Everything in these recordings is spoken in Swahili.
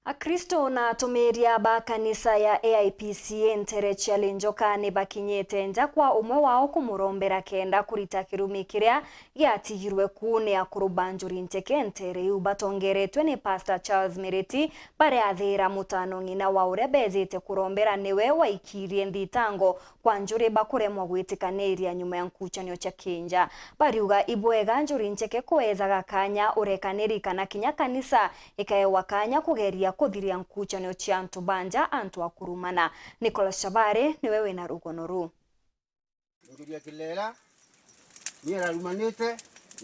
Akristo na atumiria ba kanisa ya AIPCA Nterechi Njoka ni bakinyete nja kwa umwe wao kumurombera kenda kurita kirumi kiria giatigirwe kune akuru banjuri nteke ntere ubatongeretwe ni Pastor Charles Miriti bare athira mutano ngina wa uria bezete kurombera niwe waikirie ndhitango kwa njuri bakuremwa gwitikaniria nyuma ya nkuchanio cha kinja bariuga ibwega njuri nteke kweza gakanya urekaniri kana kinya kanisa ikaewa kanya kugeria kuthiria nkuchanio cha antu banja antu akurumana. Nicholas Shabare ni wewe na rugono ru Njuria kilela niera rumanite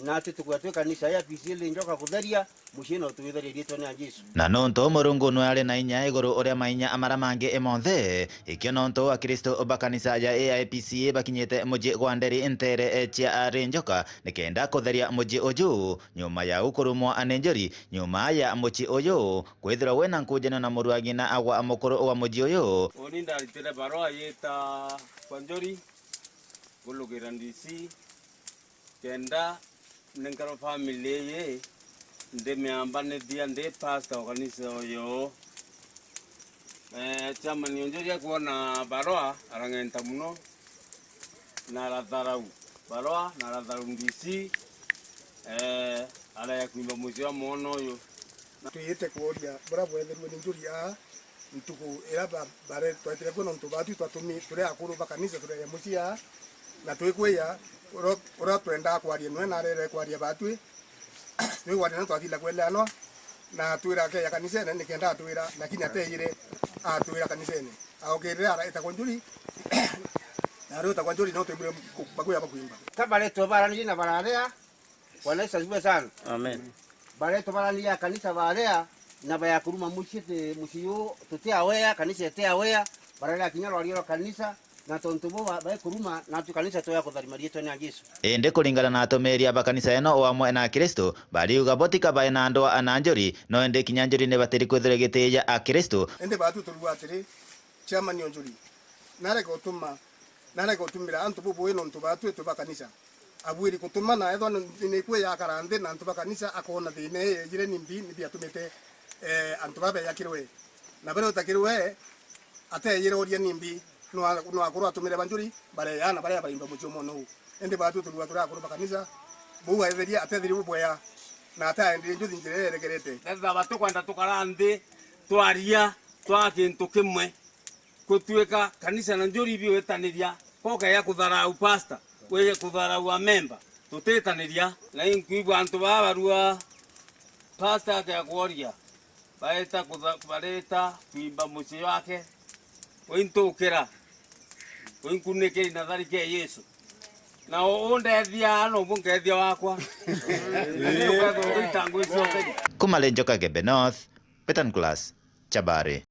na tukwatwe kanisa ya AIPCA Njoka kutheria mushino tuwitheria rito na Jesu na nonto murungu no ari na inya iguru uria mainya amara mange emonthe ikio nonto akristo bakanisa ya AIPCA bakinyete muji gwanderi ntere chia Njoka nikenda kutheria muji uju nyuma ya ukurumwa anenjori nyuma ya muji uyu kwithira wena nkujana na muruagi na agwa amukuru wa muji uyu oninda ritire barua yeta kwanjori gulugira ndisi kenda nengaro family ye ndemeambane dia nde pastor kanisa oyo chama nionjoria kuona barua arangenta muno na ratharau barua na ratharau ndisi ala ya kuimba muzi wa mono oyo tuyite kuoria bora bwetherwe ni njuria ntuku era bare twetire kuno ntubatu twatumi turi akuru bakanisa turi ya mucia na twikweya ora twenda kwaria nwe na rere kwaria batwi twi kwaria na twathila kwelano na twira ke ya kanisa ne nikenda twira lakini ateire atwira kanisa ne aogere ara itakonjuri na ro itakonjuri no twibire bakuya bakuimba tabale tobarani na bararea wanaisa zibe sana amen bare tobarani ya kanisa barea na baya kuruma mushite mushiyo tutia wea kanisa tia wea bararea kinyaro alio kanisa na tontubo ba kuruma na tukanisa toya kutharimaria to na Jesu ende kulingana na atomeria bakanisa eno wamwe na Kristo bariuga botika bae na andoa ananjori no ende kinyanjori ne bateri kwethira giteya a Kristo ende batu turwatire chama nionjuri nare gotumira antu bobo eno ntu batu eto bakanisa abwiri kutuma na etho ne kwe ya karande na ntu bakanisa akona thine yire nimbi ni biatumete antu babe yakirwe na bero takirwe ate yire oria nimbi no akuru atumire banjuri bare yana bare baimba mucho mono ende batu turwa akuru bakanisa buwa etheria atethiri bubwea na ata ende njuthi njire regerete etha batu kwenda tukarande twaria twakintu kimwe kutuika kanisa na njuri bi wetaniria koka ya kutharau pastor we kutharau a member tutetaniria na inkuigwa antu babarua pastor ya kuoria baeta kubareta kuimba muci wake ointukira oinkuneke na thari ke Yesu na ondethia no mungethia wakwa Kumale Njoka Gebe North Petan Class Chabare